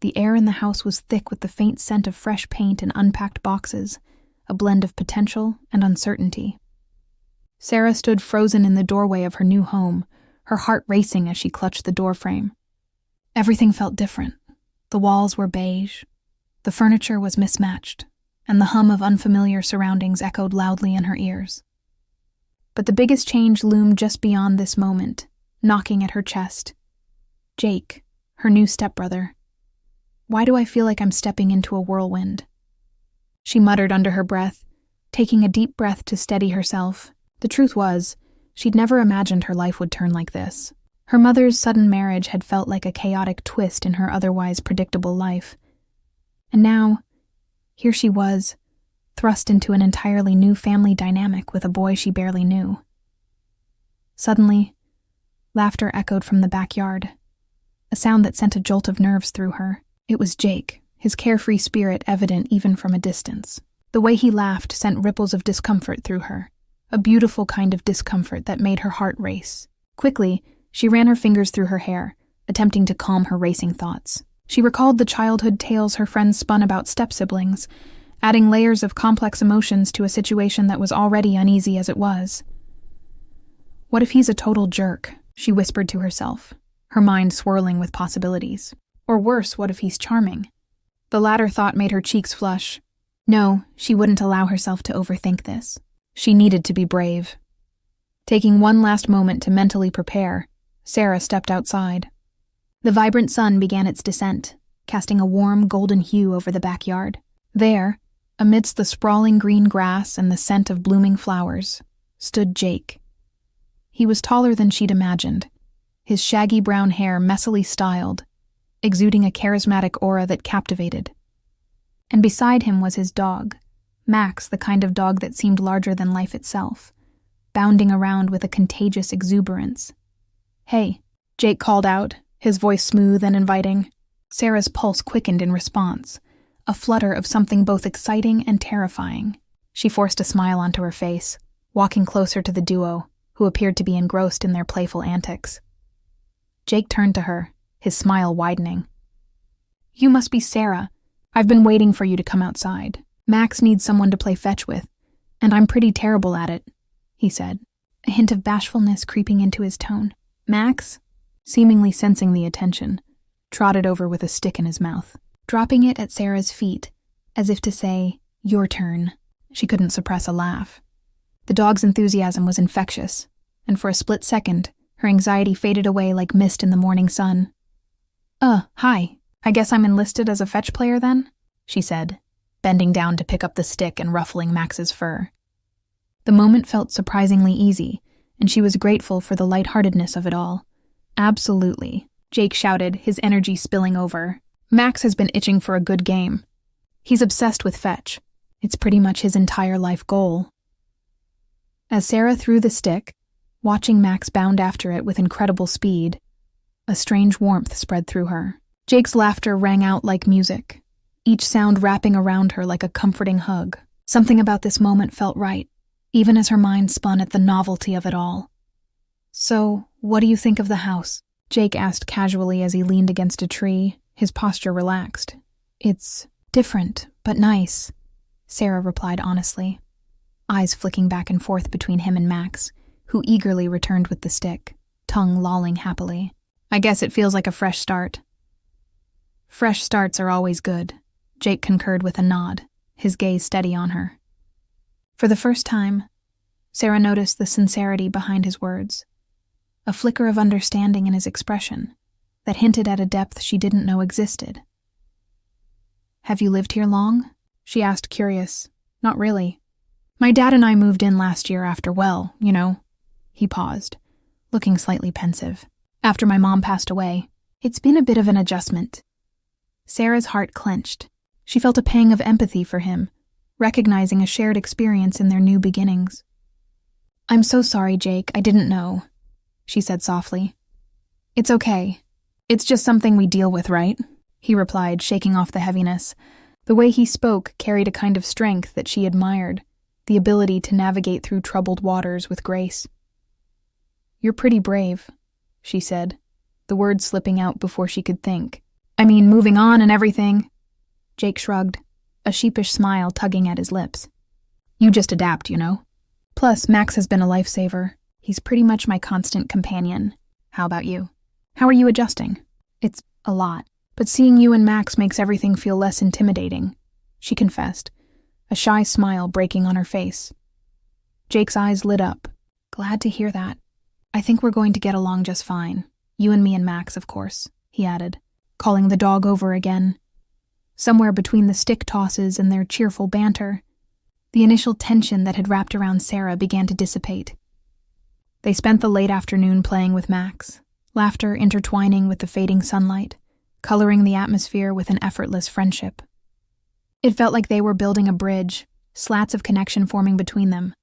The air in the house was thick with the faint scent of fresh paint and unpacked boxes, a blend of potential and uncertainty. Sarah stood frozen in the doorway of her new home, her heart racing as she clutched the doorframe. Everything felt different. The walls were beige, the furniture was mismatched, and the hum of unfamiliar surroundings echoed loudly in her ears. But the biggest change loomed just beyond this moment, knocking at her chest. Jake, her new stepbrother. Why do I feel like I'm stepping into a whirlwind? She muttered under her breath, taking a deep breath to steady herself. The truth was, she'd never imagined her life would turn like this. Her mother's sudden marriage had felt like a chaotic twist in her otherwise predictable life. And now, here she was, thrust into an entirely new family dynamic with a boy she barely knew. Suddenly, laughter echoed from the backyard, a sound that sent a jolt of nerves through her. It was Jake, his carefree spirit evident even from a distance. The way he laughed sent ripples of discomfort through her, a beautiful kind of discomfort that made her heart race. Quickly, she ran her fingers through her hair, attempting to calm her racing thoughts. She recalled the childhood tales her friends spun about step-siblings, adding layers of complex emotions to a situation that was already uneasy as it was. What if he's a total jerk? She whispered to herself, her mind swirling with possibilities. Or worse, what if he's charming? The latter thought made her cheeks flush. No, she wouldn't allow herself to overthink this. She needed to be brave. Taking one last moment to mentally prepare, Sarah stepped outside. The vibrant sun began its descent, casting a warm golden hue over the backyard. There, amidst the sprawling green grass and the scent of blooming flowers, stood Jake. He was taller than she'd imagined, his shaggy brown hair messily styled, exuding a charismatic aura that captivated. And beside him was his dog, Max, the kind of dog that seemed larger than life itself, bounding around with a contagious exuberance. "Hey," Jake called out, his voice smooth and inviting. Sarah's pulse quickened in response, a flutter of something both exciting and terrifying. She forced a smile onto her face, walking closer to the duo, who appeared to be engrossed in their playful antics. Jake turned to her, his smile widening. "You must be Sarah. I've been waiting for you to come outside. Max needs someone to play fetch with, and I'm pretty terrible at it," he said, a hint of bashfulness creeping into his tone. Max, seemingly sensing the attention, trotted over with a stick in his mouth, dropping it at Sarah's feet, as if to say, "Your turn." She couldn't suppress a laugh. The dog's enthusiasm was infectious, and for a split second, her anxiety faded away like mist in the morning sun. Hi. I guess I'm enlisted as a fetch player then?" she said, bending down to pick up the stick and ruffling Max's fur. The moment felt surprisingly easy, and she was grateful for the lightheartedness of it all. "Absolutely," Jake shouted, his energy spilling over. "Max has been itching for a good game. He's obsessed with fetch. It's pretty much his entire life goal." As Sarah threw the stick, watching Max bound after it with incredible speed, a strange warmth spread through her. Jake's laughter rang out like music, each sound wrapping around her like a comforting hug. Something about this moment felt right, even as her mind spun at the novelty of it all. "So, what do you think of the house?" Jake asked casually as he leaned against a tree, his posture relaxed. "It's different, but nice," Sarah replied honestly, eyes flicking back and forth between him and Max, who eagerly returned with the stick, tongue lolling happily. "I guess it feels like a fresh start." "Fresh starts are always good," Jake concurred with a nod, his gaze steady on her. For the first time, Sarah noticed the sincerity behind his words, a flicker of understanding in his expression that hinted at a depth she didn't know existed. "Have you lived here long?" she asked, curious. "Not really. My dad and I moved in last year after, well, you know." He paused, looking slightly pensive. "After my mom passed away. It's been a bit of an adjustment." Sarah's heart clenched. She felt a pang of empathy for him, recognizing a shared experience in their new beginnings. "I'm so sorry, Jake, I didn't know," she said softly. "It's okay. It's just something we deal with, right?" he replied, shaking off the heaviness. The way he spoke carried a kind of strength that she admired, the ability to navigate through troubled waters with grace. "You're pretty brave," she said, the words slipping out before she could think. I mean, moving on and everything. Jake shrugged, a sheepish smile tugging at his lips. You just adapt, you know? Plus, Max has been a lifesaver. He's pretty much my constant companion. How about you? How are you adjusting? It's a lot, but seeing you and Max makes everything feel less intimidating, she confessed, a shy smile breaking on her face. Jake's eyes lit up. Glad to hear that. I think we're going to get along just fine. You and me and Max, of course, he added, calling the dog over again. Somewhere between the stick tosses and their cheerful banter, the initial tension that had wrapped around Sarah began to dissipate. They spent the late afternoon playing with Max, laughter intertwining with the fading sunlight, coloring the atmosphere with an effortless friendship. It felt like they were building a bridge, slats of connection forming between them.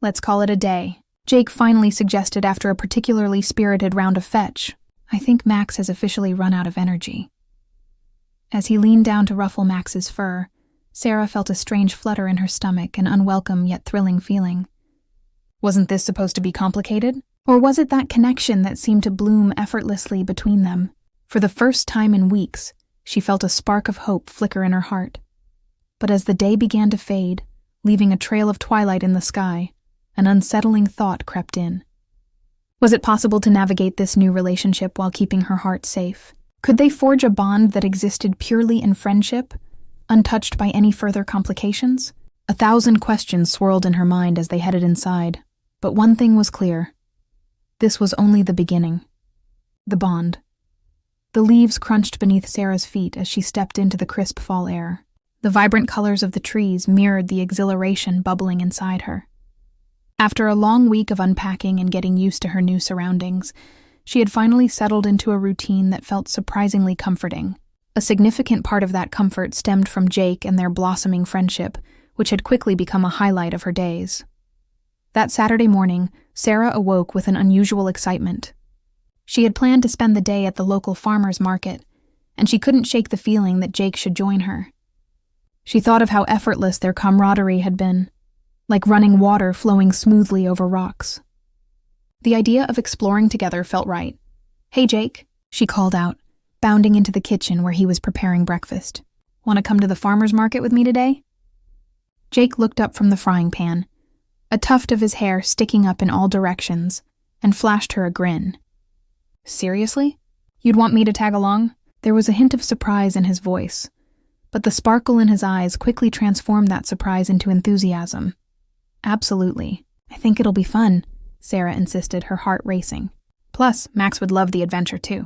Let's call it a day, Jake finally suggested after a particularly spirited round of fetch. I think Max has officially run out of energy. As he leaned down to ruffle Max's fur, Sarah felt a strange flutter in her stomach, an unwelcome yet thrilling feeling. Wasn't this supposed to be complicated? Or was it that connection that seemed to bloom effortlessly between them? For the first time in weeks, she felt a spark of hope flicker in her heart. But as the day began to fade, leaving a trail of twilight in the sky, an unsettling thought crept in. Was it possible to navigate this new relationship while keeping her heart safe? Could they forge a bond that existed purely in friendship, untouched by any further complications? 1,000 questions swirled in her mind as they headed inside, but one thing was clear. This was only the beginning. The bond. The leaves crunched beneath Sarah's feet as she stepped into the crisp fall air. The vibrant colors of the trees mirrored the exhilaration bubbling inside her. After a long week of unpacking and getting used to her new surroundings, she had finally settled into a routine that felt surprisingly comforting. A significant part of that comfort stemmed from Jake and their blossoming friendship, which had quickly become a highlight of her days. That Saturday morning, Sarah awoke with an unusual excitement. She had planned to spend the day at the local farmer's market, and she couldn't shake the feeling that Jake should join her. She thought of how effortless their camaraderie had been, like running water flowing smoothly over rocks. The idea of exploring together felt right. "Hey, Jake," she called out, bounding into the kitchen where he was preparing breakfast. "Want to come to the farmer's market with me today?" Jake looked up from the frying pan, a tuft of his hair sticking up in all directions, and flashed her a grin. "Seriously? You'd want me to tag along?" There was a hint of surprise in his voice, but the sparkle in his eyes quickly transformed that surprise into enthusiasm. "Absolutely. I think it'll be fun," Sarah insisted, her heart racing. "Plus, Max would love the adventure too.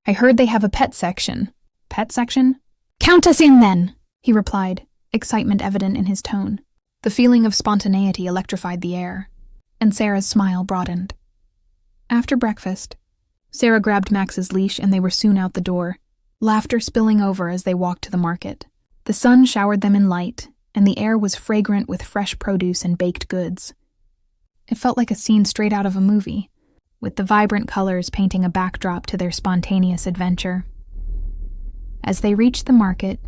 I heard they have a pet section." "Pet section?" "Count us in then," he replied, excitement evident in his tone. The feeling of spontaneity electrified the air, and Sarah's smile broadened. After breakfast, Sarah grabbed Max's leash and they were soon out the door, laughter spilling over as they walked to the market. The sun showered them in light, and the air was fragrant with fresh produce and baked goods. It felt like a scene straight out of a movie, with the vibrant colors painting a backdrop to their spontaneous adventure. As they reached the market,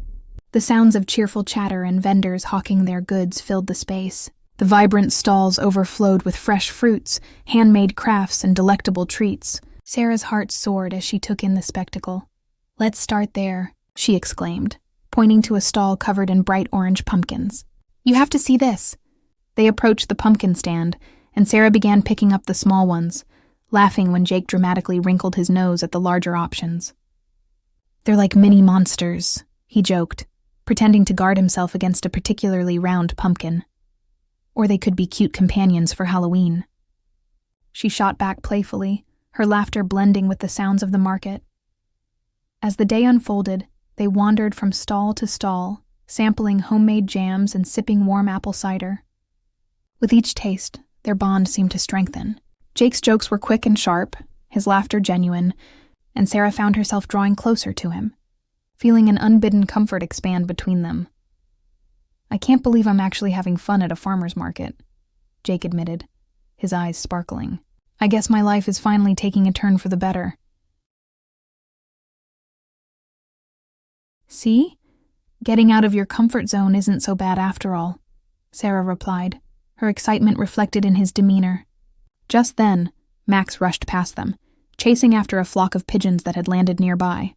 the sounds of cheerful chatter and vendors hawking their goods filled the space. The vibrant stalls overflowed with fresh fruits, handmade crafts, and delectable treats. Sarah's heart soared as she took in the spectacle. "Let's start there," she exclaimed, pointing to a stall covered in bright orange pumpkins. "You have to see this." They approached the pumpkin stand, and Sarah began picking up the small ones, laughing when Jake dramatically wrinkled his nose at the larger options. "They're like mini monsters," he joked, pretending to guard himself against a particularly round pumpkin. "Or they could be cute companions for Halloween." She shot back playfully, her laughter blending with the sounds of the market. As the day unfolded, they wandered from stall to stall, sampling homemade jams and sipping warm apple cider. With each taste, their bond seemed to strengthen. Jake's jokes were quick and sharp, his laughter genuine, and Sarah found herself drawing closer to him, feeling an unbidden comfort expand between them. "I can't believe I'm actually having fun at a farmer's market," Jake admitted, his eyes sparkling. "I guess my life is finally taking a turn for the better." "See? Getting out of your comfort zone isn't so bad after all," Sarah replied, her excitement reflected in his demeanor. Just then, Max rushed past them, chasing after a flock of pigeons that had landed nearby.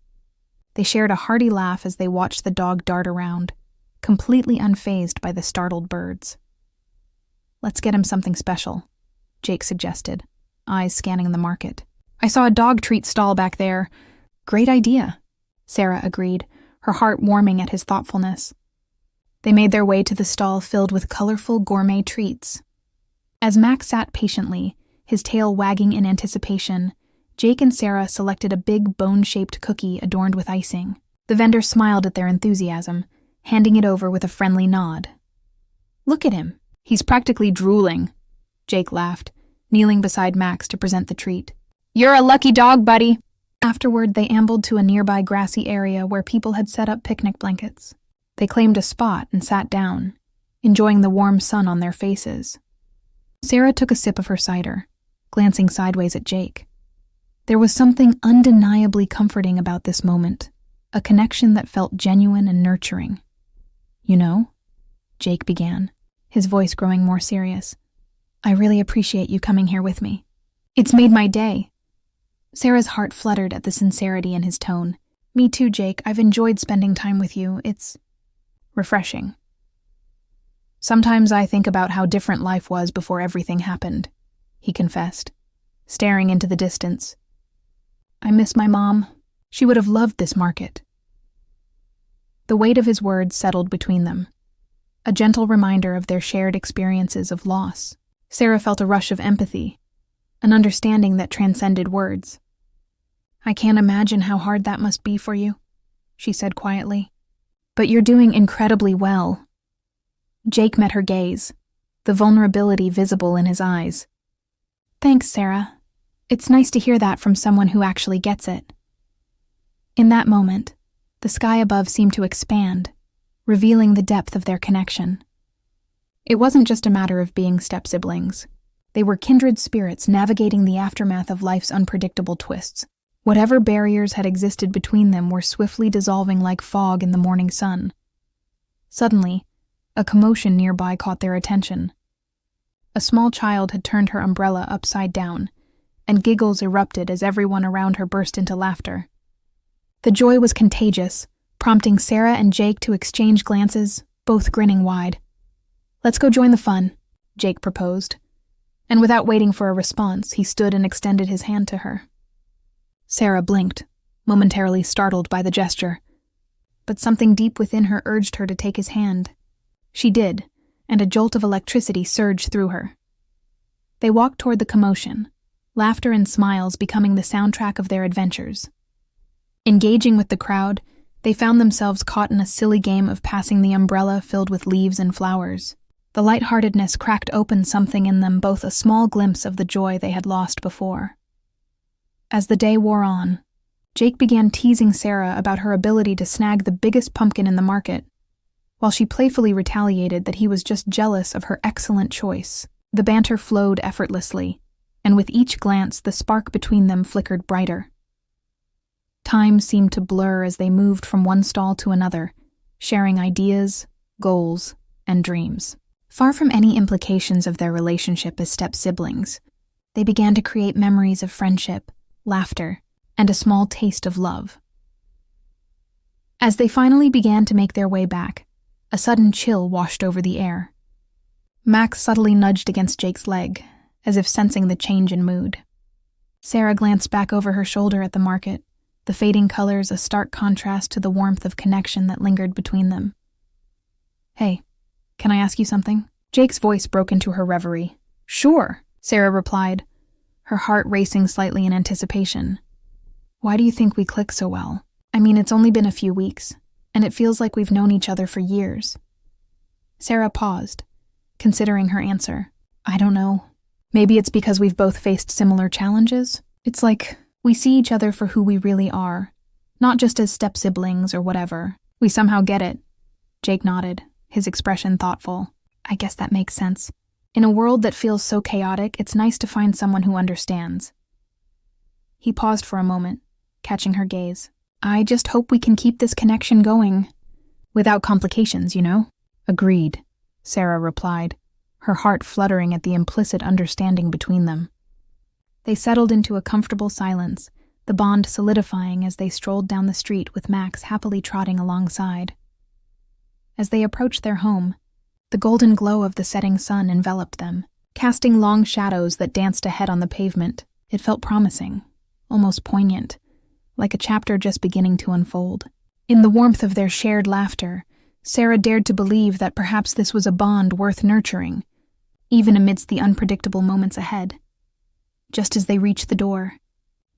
They shared a hearty laugh as they watched the dog dart around, completely unfazed by the startled birds. "Let's get him something special," Jake suggested, eyes scanning the market. "I saw a dog treat stall back there." "Great idea," Sarah agreed, her heart warming at his thoughtfulness. They made their way to the stall filled with colorful gourmet treats. As Max sat patiently, his tail wagging in anticipation, Jake and Sarah selected a big bone-shaped cookie adorned with icing. The vendor smiled at their enthusiasm, handing it over with a friendly nod. "Look at him. He's practically drooling," Jake laughed, kneeling beside Max to present the treat. "You're a lucky dog, buddy." Afterward, they ambled to a nearby grassy area where people had set up picnic blankets. They claimed a spot and sat down, enjoying the warm sun on their faces. Sarah took a sip of her cider, glancing sideways at Jake. There was something undeniably comforting about this moment, a connection that felt genuine and nurturing. "You know," Jake began, his voice growing more serious, "I really appreciate you coming here with me. It's made my day." Sarah's heart fluttered at the sincerity in his tone. "Me too, Jake. I've enjoyed spending time with you. It's refreshing. Sometimes I think about how different life was before everything happened," he confessed, staring into the distance. "I miss my mom. She would have loved this market." The weight of his words settled between them, a gentle reminder of their shared experiences of loss. Sarah felt a rush of empathy, an understanding that transcended words. "I can't imagine how hard that must be for you," she said quietly. "But you're doing incredibly well." Jake met her gaze, the vulnerability visible in his eyes. "Thanks, Sarah. It's nice to hear that from someone who actually gets it." In that moment, the sky above seemed to expand, revealing the depth of their connection. It wasn't just a matter of being step-siblings. They were kindred spirits navigating the aftermath of life's unpredictable twists. Whatever barriers had existed between them were swiftly dissolving like fog in the morning sun. Suddenly, a commotion nearby caught their attention. A small child had turned her umbrella upside down, and giggles erupted as everyone around her burst into laughter. The joy was contagious, prompting Sarah and Jake to exchange glances, both grinning wide. "Let's go join the fun," Jake proposed, and without waiting for a response, he stood and extended his hand to her. Sarah blinked, momentarily startled by the gesture, but something deep within her urged her to take his hand. She did, and a jolt of electricity surged through her. They walked toward the commotion, laughter and smiles becoming the soundtrack of their adventures. Engaging with the crowd, they found themselves caught in a silly game of passing the umbrella filled with leaves and flowers. The lightheartedness cracked open something in them, both a small glimpse of the joy they had lost before. As the day wore on, Jake began teasing Sarah about her ability to snag the biggest pumpkin in the market, while she playfully retaliated that he was just jealous of her excellent choice. The banter flowed effortlessly, and with each glance the spark between them flickered brighter. Time seemed to blur as they moved from one stall to another, sharing ideas, goals, and dreams. Far from any implications of their relationship as step-siblings, they began to create memories of friendship, laughter, and a small taste of love. As they finally began to make their way back, a sudden chill washed over the air. Max subtly nudged against Jake's leg, as if sensing the change in mood. Sarah glanced back over her shoulder at the market, the fading colors a stark contrast to the warmth of connection that lingered between them. "Hey, can I ask you something?" Jake's voice broke into her reverie. "Sure," Sarah replied, her heart racing slightly in anticipation. "Why do you think we click so well? I mean, it's only been a few weeks, and it feels like we've known each other for years." Sarah paused, considering her answer. "I don't know. Maybe it's because we've both faced similar challenges. It's like we see each other for who we really are, not just as step-siblings or whatever. We somehow get it." Jake nodded, his expression thoughtful. "I guess that makes sense. In a world that feels so chaotic, it's nice to find someone who understands." He paused for a moment, catching her gaze. "I just hope we can keep this connection going. Without complications, you know?" "Agreed," Sarah replied, her heart fluttering at the implicit understanding between them. They settled into a comfortable silence, the bond solidifying as they strolled down the street with Max happily trotting alongside. As they approached their home, the golden glow of the setting sun enveloped them, casting long shadows that danced ahead on the pavement. It felt promising, almost poignant, like a chapter just beginning to unfold. In the warmth of their shared laughter, Sarah dared to believe that perhaps this was a bond worth nurturing, even amidst the unpredictable moments ahead. Just as they reached the door,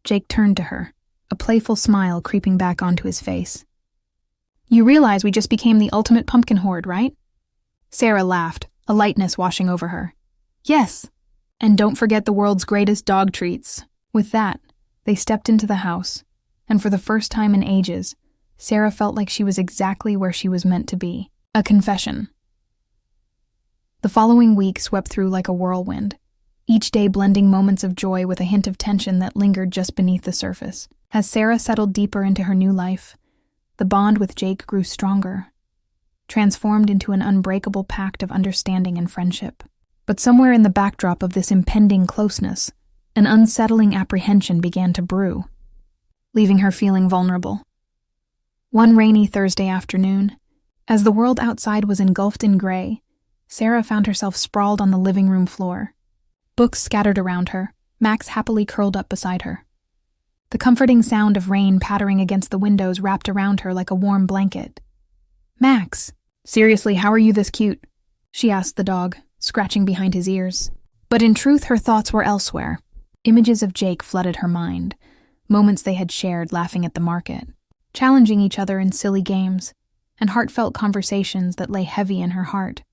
Jake turned to her, a playful smile creeping back onto his face. "You realize we just became the ultimate pumpkin horde, right?" Sarah laughed, a lightness washing over her. "Yes, and don't forget the world's greatest dog treats." With that, they stepped into the house, and for the first time in ages, Sarah felt like she was exactly where she was meant to be. A confession. The following week swept through like a whirlwind, each day blending moments of joy with a hint of tension that lingered just beneath the surface. As Sarah settled deeper into her new life, the bond with Jake grew stronger, transformed into an unbreakable pact of understanding and friendship. But somewhere in the backdrop of this impending closeness, an unsettling apprehension began to brew, leaving her feeling vulnerable. One rainy Thursday afternoon, as the world outside was engulfed in gray, Sarah found herself sprawled on the living room floor. Books scattered around her, Max happily curled up beside her. The comforting sound of rain pattering against the windows wrapped around her like a warm blanket. "Max, seriously, how are you this cute?" she asked the dog, scratching behind his ears. But in truth, her thoughts were elsewhere. Images of Jake flooded her mind, moments they had shared laughing at the market, challenging each other in silly games, and heartfelt conversations that lay heavy in her heart.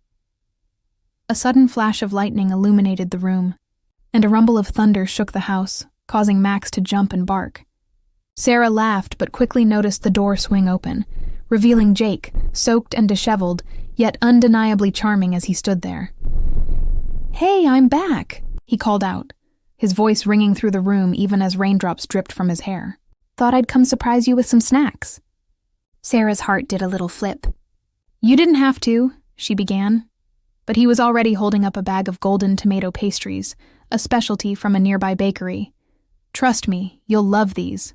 A sudden flash of lightning illuminated the room, and a rumble of thunder shook the house, causing Max to jump and bark. Sarah laughed but quickly noticed the door swing open, revealing Jake, soaked and disheveled, yet undeniably charming as he stood there. "Hey, I'm back," he called out, his voice ringing through the room even as raindrops dripped from his hair. "Thought I'd come surprise you with some snacks." Sarah's heart did a little flip. "You didn't have to," she began, but he was already holding up a bag of golden tomato pastries, a specialty from a nearby bakery. "Trust me, you'll love these,"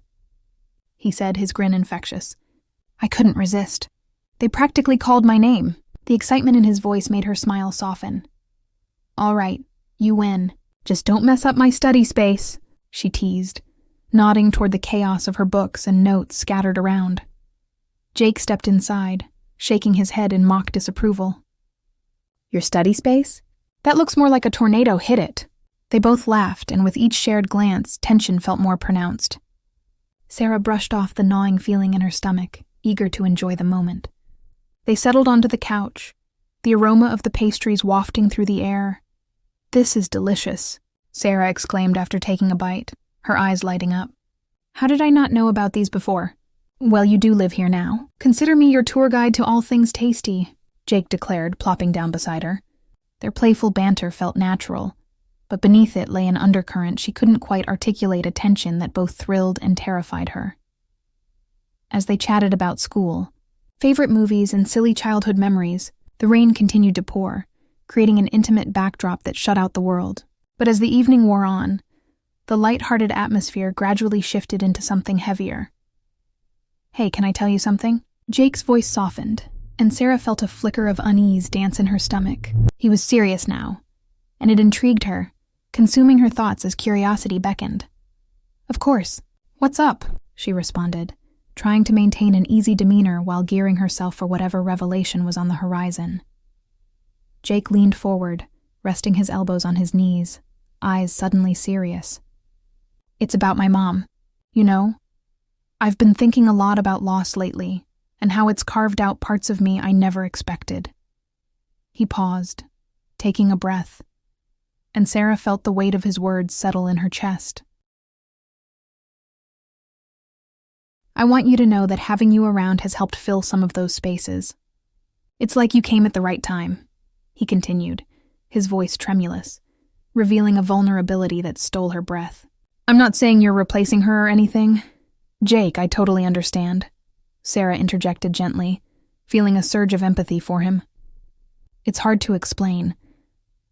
he said, his grin infectious. I couldn't resist. They practically called my name. The excitement in his voice made her smile soften. "All right, you win. Just don't mess up my study space," she teased, nodding toward the chaos of her books and notes scattered around. Jake stepped inside, shaking his head in mock disapproval. "Your study space? That looks more like a tornado hit it." They both laughed, and with each shared glance, tension felt more pronounced. Sarah brushed off the gnawing feeling in her stomach, eager to enjoy the moment. They settled onto the couch, the aroma of the pastries wafting through the air. "This is delicious," Sarah exclaimed after taking a bite, her eyes lighting up. "How did I not know about these before?" "Well, you do live here now. Consider me your tour guide to all things tasty," Jake declared, plopping down beside her. Their playful banter felt natural, but beneath it lay an undercurrent she couldn't quite articulate, a tension that both thrilled and terrified her. As they chatted about school, favorite movies, and silly childhood memories, the rain continued to pour, creating an intimate backdrop that shut out the world. But as the evening wore on, the light-hearted atmosphere gradually shifted into something heavier. "Hey, can I tell you something?" Jake's voice softened, and Sarah felt a flicker of unease dance in her stomach. He was serious now, and it intrigued her, consuming her thoughts as curiosity beckoned. "Of course. What's up?" she responded, trying to maintain an easy demeanor while gearing herself for whatever revelation was on the horizon. Jake leaned forward, resting his elbows on his knees, eyes suddenly serious. "It's about my mom. You know, I've been thinking a lot about loss lately, and how it's carved out parts of me I never expected." He paused, taking a breath, and Sarah felt the weight of his words settle in her chest. "I want you to know that having you around has helped fill some of those spaces. It's like you came at the right time," he continued, his voice tremulous, revealing a vulnerability that stole her breath. "I'm not saying you're replacing her or anything. Jake, I totally understand," Sarah interjected gently, feeling a surge of empathy for him. "It's hard to explain,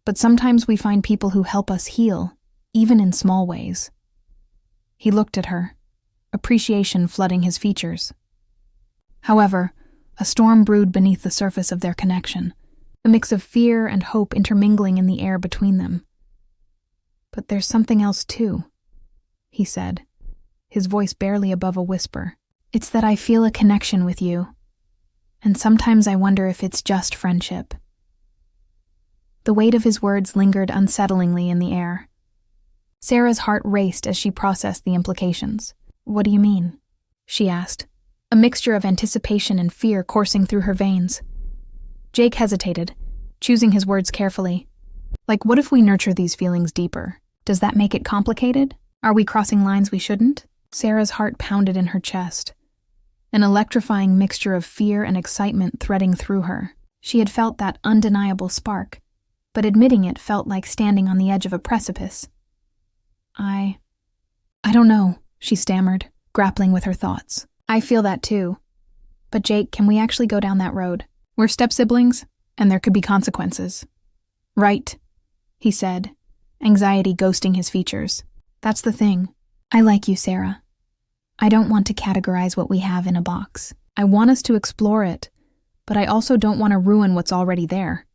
but sometimes we find people who help us heal, even in small ways." He looked at her, appreciation flooding his features. However, a storm brewed beneath the surface of their connection, a mix of fear and hope intermingling in the air between them. "But there's something else too," he said, his voice barely above a whisper. "It's that I feel a connection with you, and sometimes I wonder if it's just friendship." The weight of his words lingered unsettlingly in the air. Sarah's heart raced as she processed the implications. "What do you mean?" she asked, a mixture of anticipation and fear coursing through her veins. Jake hesitated, choosing his words carefully. "Like, what if we nurture these feelings deeper? Does that make it complicated? Are we crossing lines we shouldn't?" Sarah's heart pounded in her chest, an electrifying mixture of fear and excitement threading through her. She had felt that undeniable spark, but admitting it felt like standing on the edge of a precipice. I don't know," she stammered, grappling with her thoughts. "I feel that too. But Jake, can we actually go down that road? We're step-siblings, and there could be consequences." "Right," he said, anxiety ghosting his features. "That's the thing. I like you, Sarah. I don't want to categorize what we have in a box. I want us to explore it, but I also don't want to ruin what's already there."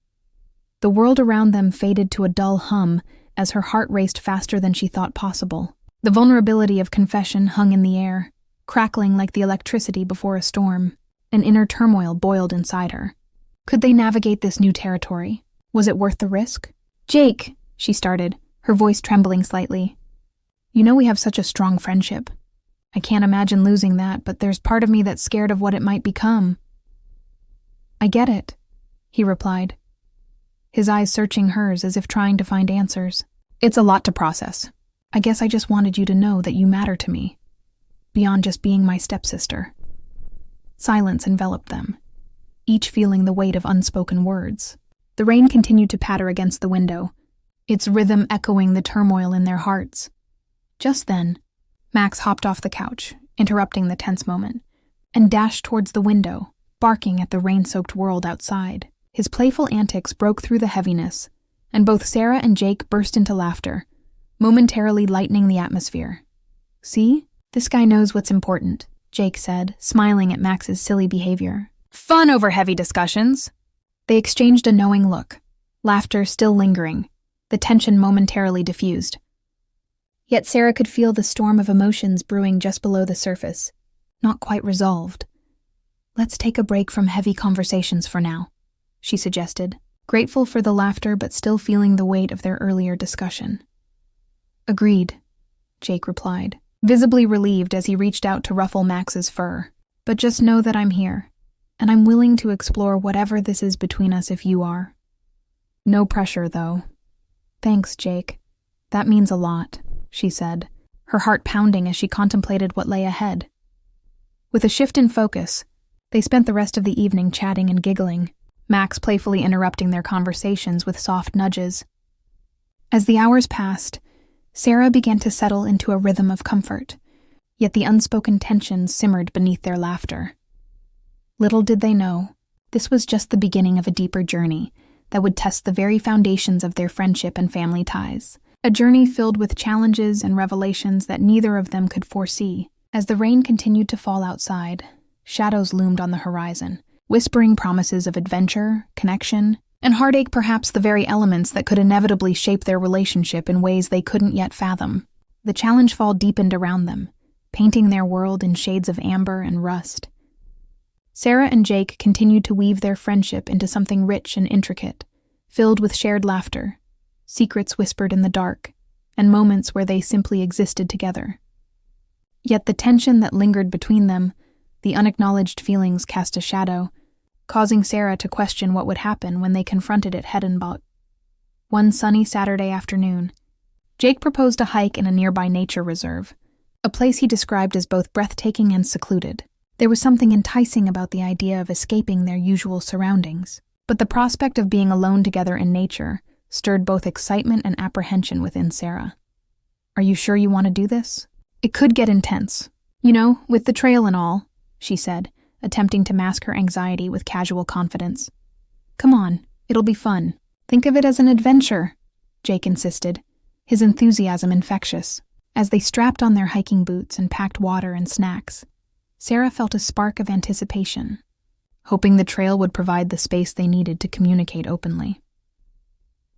The world around them faded to a dull hum as her heart raced faster than she thought possible. The vulnerability of confession hung in the air, crackling like the electricity before a storm. An inner turmoil boiled inside her. Could they navigate this new territory? Was it worth the risk? "Jake," she started, her voice trembling slightly. "You know we have such a strong friendship. I can't imagine losing that, but there's part of me that's scared of what it might become." "I get it," he replied, his eyes searching hers as if trying to find answers. "It's a lot to process. I guess I just wanted you to know that you matter to me, beyond just being my stepsister." Silence enveloped them, each feeling the weight of unspoken words. The rain continued to patter against the window, its rhythm echoing the turmoil in their hearts. Just then, Max hopped off the couch, interrupting the tense moment, and dashed towards the window, barking at the rain-soaked world outside. His playful antics broke through the heaviness, and both Sarah and Jake burst into laughter, momentarily lightening the atmosphere. "See? This guy knows what's important," Jake said, smiling at Max's silly behavior. "Fun over heavy discussions." They exchanged a knowing look, laughter still lingering, the tension momentarily diffused. Yet Sarah could feel the storm of emotions brewing just below the surface, not quite resolved. "Let's take a break from heavy conversations for now," she suggested, grateful for the laughter but still feeling the weight of their earlier discussion. "Agreed," Jake replied, visibly relieved as he reached out to ruffle Max's fur. "But just know that I'm here, and I'm willing to explore whatever this is between us if you are. No pressure, though." "Thanks, Jake. That means a lot," she said, her heart pounding as she contemplated what lay ahead. With a shift in focus, they spent the rest of the evening chatting and giggling, Max playfully interrupting their conversations with soft nudges. As the hours passed, Sarah began to settle into a rhythm of comfort, yet the unspoken tension simmered beneath their laughter. Little did they know, this was just the beginning of a deeper journey that would test the very foundations of their friendship and family ties. A journey filled with challenges and revelations that neither of them could foresee. As the rain continued to fall outside, shadows loomed on the horizon, whispering promises of adventure, connection, and heartache, perhaps the very elements that could inevitably shape their relationship in ways they couldn't yet fathom. The challenge fall deepened around them, painting their world in shades of amber and rust. Sarah and Jake continued to weave their friendship into something rich and intricate, filled with shared laughter, secrets whispered in the dark, and moments where they simply existed together. Yet the tension that lingered between them, the unacknowledged feelings cast a shadow, causing Sarah to question what would happen when they confronted it head and butt. One sunny Saturday afternoon, Jake proposed a hike in a nearby nature reserve, a place he described as both breathtaking and secluded. There was something enticing about the idea of escaping their usual surroundings, but the prospect of being alone together in nature stirred both excitement and apprehension within Sarah. "Are you sure you want to do this? It could get intense. You know, with the trail and all," she said, attempting to mask her anxiety with casual confidence. "Come on, it'll be fun. Think of it as an adventure," Jake insisted, his enthusiasm infectious. As they strapped on their hiking boots and packed water and snacks, Sarah felt a spark of anticipation, hoping the trail would provide the space they needed to communicate openly.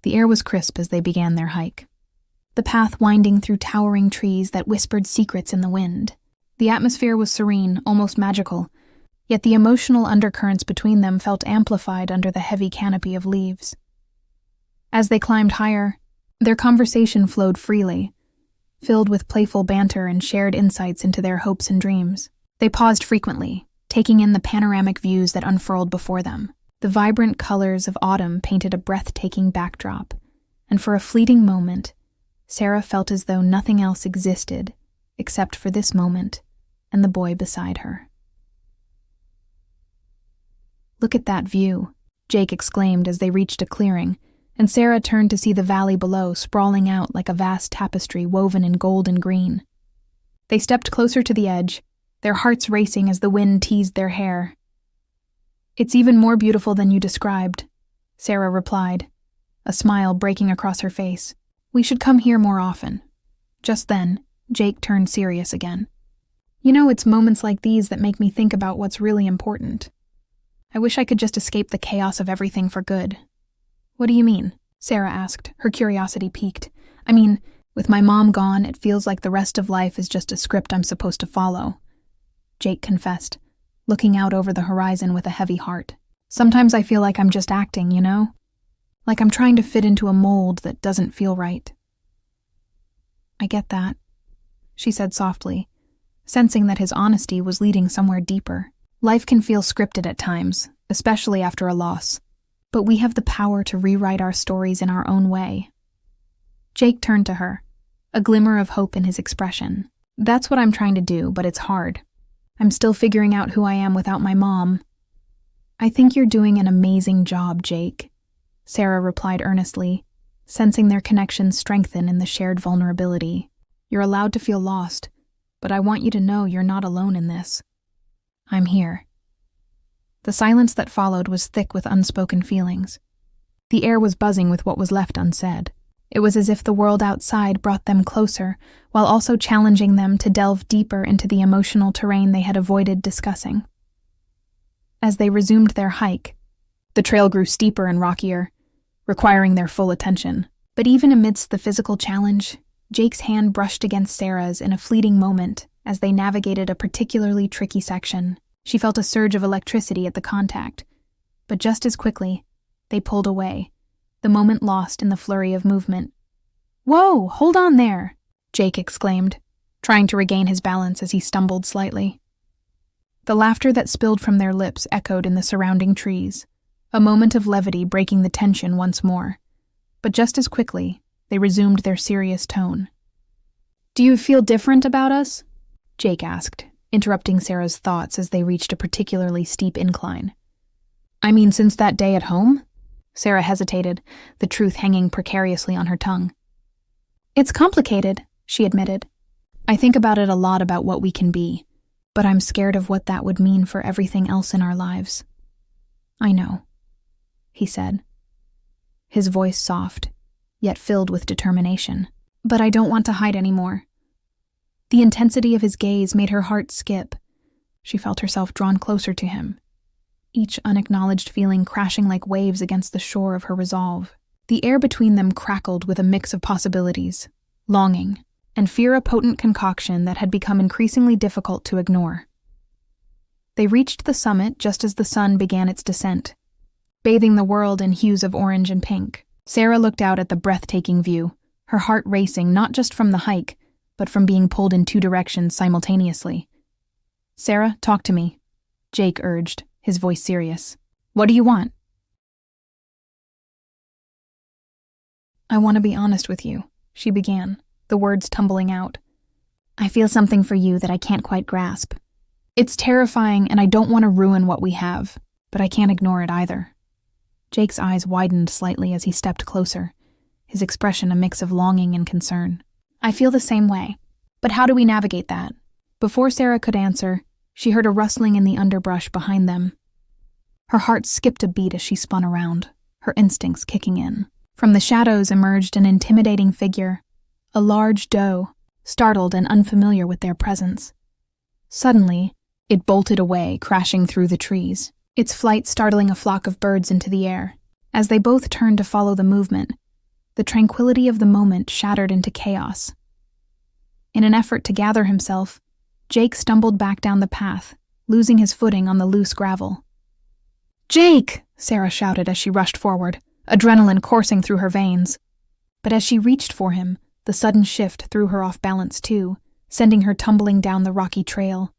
The air was crisp as they began their hike, the path winding through towering trees that whispered secrets in the wind. The atmosphere was serene, almost magical, yet the emotional undercurrents between them felt amplified under the heavy canopy of leaves. As they climbed higher, their conversation flowed freely, filled with playful banter and shared insights into their hopes and dreams. They paused frequently, taking in the panoramic views that unfurled before them. The vibrant colors of autumn painted a breathtaking backdrop, and for a fleeting moment, Sarah felt as though nothing else existed except for this moment and the boy beside her. "Look at that view," Jake exclaimed as they reached a clearing, and Sarah turned to see the valley below sprawling out like a vast tapestry woven in gold and green. They stepped closer to the edge, their hearts racing as the wind teased their hair. "It's even more beautiful than you described," Sarah replied, a smile breaking across her face. "We should come here more often." Just then, Jake turned serious again. "You know, it's moments like these that make me think about what's really important. I wish I could just escape the chaos of everything for good." "What do you mean?" Sarah asked, her curiosity piqued. "I mean, with my mom gone, it feels like the rest of life is just a script I'm supposed to follow," Jake confessed, looking out over the horizon with a heavy heart. "Sometimes I feel like I'm just acting, you know? Like I'm trying to fit into a mold that doesn't feel right." "I get that," she said softly, sensing that his honesty was leading somewhere deeper. "Life can feel scripted at times, especially after a loss, but we have the power to rewrite our stories in our own way." Jake turned to her, a glimmer of hope in his expression. "That's what I'm trying to do, but it's hard. I'm still figuring out who I am without my mom." "I think you're doing an amazing job, Jake," Sarah replied earnestly, sensing their connection strengthen in the shared vulnerability. "You're allowed to feel lost, but I want you to know you're not alone in this. I'm here." The silence that followed was thick with unspoken feelings. The air was buzzing with what was left unsaid. It was as if the world outside brought them closer, while also challenging them to delve deeper into the emotional terrain they had avoided discussing. As they resumed their hike, the trail grew steeper and rockier, requiring their full attention. But even amidst the physical challenge, Jake's hand brushed against Sarah's in a fleeting moment as they navigated a particularly tricky section. She felt a surge of electricity at the contact, but just as quickly, they pulled away, the moment lost in the flurry of movement. "Whoa, hold on there," Jake exclaimed, trying to regain his balance as he stumbled slightly. The laughter that spilled from their lips echoed in the surrounding trees, a moment of levity breaking the tension once more. But just as quickly, they resumed their serious tone. "Do you feel different about us?" Jake asked, interrupting Sarah's thoughts as they reached a particularly steep incline. "I mean, since that day at home?" Sarah hesitated, the truth hanging precariously on her tongue. "It's complicated," she admitted. "I think about it a lot about what we can be, but I'm scared of what that would mean for everything else in our lives." "I know," he said, his voice soft, yet filled with determination. "But I don't want to hide anymore." The intensity of his gaze made her heart skip. She felt herself drawn closer to him, each unacknowledged feeling crashing like waves against the shore of her resolve. The air between them crackled with a mix of possibilities, longing, and fear, a potent concoction that had become increasingly difficult to ignore. They reached the summit just as the sun began its descent, bathing the world in hues of orange and pink. Sarah looked out at the breathtaking view, her heart racing not just from the hike, but from being pulled in two directions simultaneously. "Sarah, talk to me," Jake urged, his voice serious. "What do you want?" "I want to be honest with you," she began, the words tumbling out. "I feel something for you that I can't quite grasp. It's terrifying and I don't want to ruin what we have, but I can't ignore it either." Jake's eyes widened slightly as he stepped closer, his expression a mix of longing and concern. "I feel the same way, but how do we navigate that?" Before Sarah could answer, she heard a rustling in the underbrush behind them. Her heart skipped a beat as she spun around, her instincts kicking in. From the shadows emerged an intimidating figure, a large doe, startled and unfamiliar with their presence. Suddenly, it bolted away, crashing through the trees, its flight startling a flock of birds into the air. As they both turned to follow the movement, the tranquility of the moment shattered into chaos. In an effort to gather himself, Jake stumbled back down the path, losing his footing on the loose gravel. "Jake!" Sarah shouted as she rushed forward, adrenaline coursing through her veins. But as she reached for him, the sudden shift threw her off balance too, sending her tumbling down the rocky trail.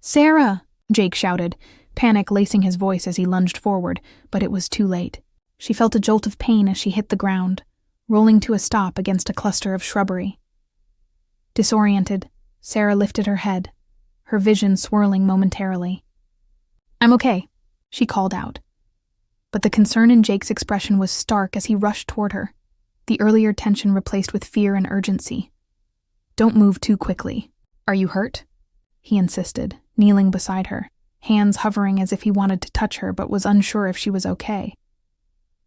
"Sarah!" Jake shouted, panic lacing his voice as he lunged forward, but it was too late. She felt a jolt of pain as she hit the ground, rolling to a stop against a cluster of shrubbery. Disoriented, Sarah lifted her head, her vision swirling momentarily. "I'm okay," she called out. But the concern in Jake's expression was stark as he rushed toward her, the earlier tension replaced with fear and urgency. "Don't move too quickly. Are you hurt?" he insisted, kneeling beside her, hands hovering as if he wanted to touch her but was unsure if she was okay.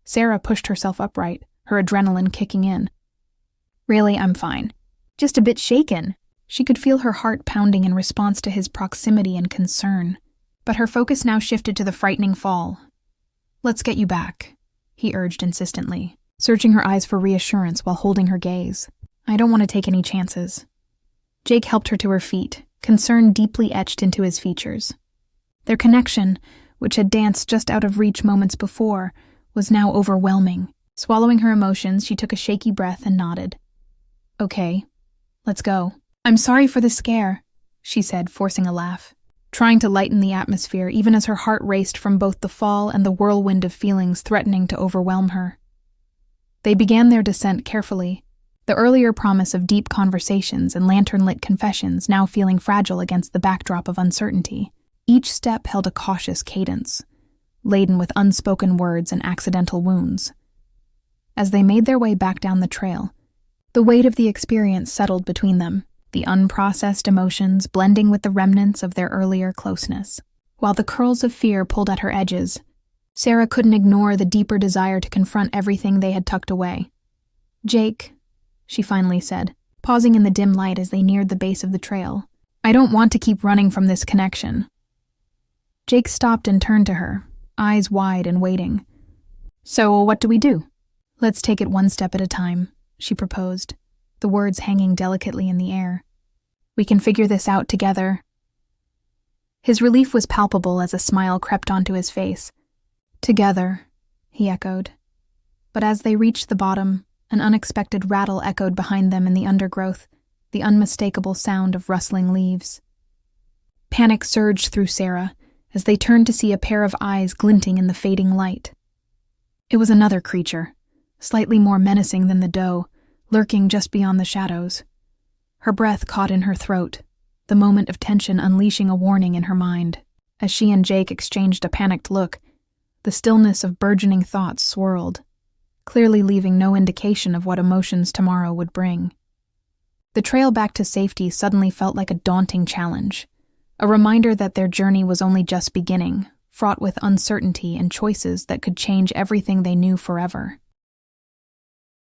Sarah pushed herself upright, her adrenaline kicking in. "Really, I'm fine. Just a bit shaken." She could feel her heart pounding in response to his proximity and concern, but her focus now shifted to the frightening fall. "Let's get you back," he urged insistently, searching her eyes for reassurance while holding her gaze. "I don't want to take any chances." Jake helped her to her feet, concern deeply etched into his features. Their connection, which had danced just out of reach moments before, was now overwhelming. Swallowing her emotions, she took a shaky breath and nodded. "Okay, let's go." "I'm sorry for the scare," she said, forcing a laugh, trying to lighten the atmosphere even as her heart raced from both the fall and the whirlwind of feelings threatening to overwhelm her. They began their descent carefully, the earlier promise of deep conversations and lantern-lit confessions now feeling fragile against the backdrop of uncertainty. Each step held a cautious cadence, laden with unspoken words and accidental wounds. As they made their way back down the trail, the weight of the experience settled between them, the unprocessed emotions blending with the remnants of their earlier closeness. While the curls of fear pulled at her edges, Sarah couldn't ignore the deeper desire to confront everything they had tucked away. "Jake," she finally said, pausing in the dim light as they neared the base of the trail, "I don't want to keep running from this connection." Jake stopped and turned to her, eyes wide and waiting. "So what do we do?" "Let's take it one step at a time," she proposed, the words hanging delicately in the air. "We can figure this out together." His relief was palpable as a smile crept onto his face. "Together," he echoed. But as they reached the bottom, an unexpected rattle echoed behind them in the undergrowth, the unmistakable sound of rustling leaves. Panic surged through Sarah as they turned to see a pair of eyes glinting in the fading light. It was another creature, slightly more menacing than the doe, lurking just beyond the shadows. Her breath caught in her throat, the moment of tension unleashing a warning in her mind. As she and Jake exchanged a panicked look, the stillness of burgeoning thoughts swirled, clearly leaving no indication of what emotions tomorrow would bring. The trail back to safety suddenly felt like a daunting challenge, a reminder that their journey was only just beginning, fraught with uncertainty and choices that could change everything they knew forever.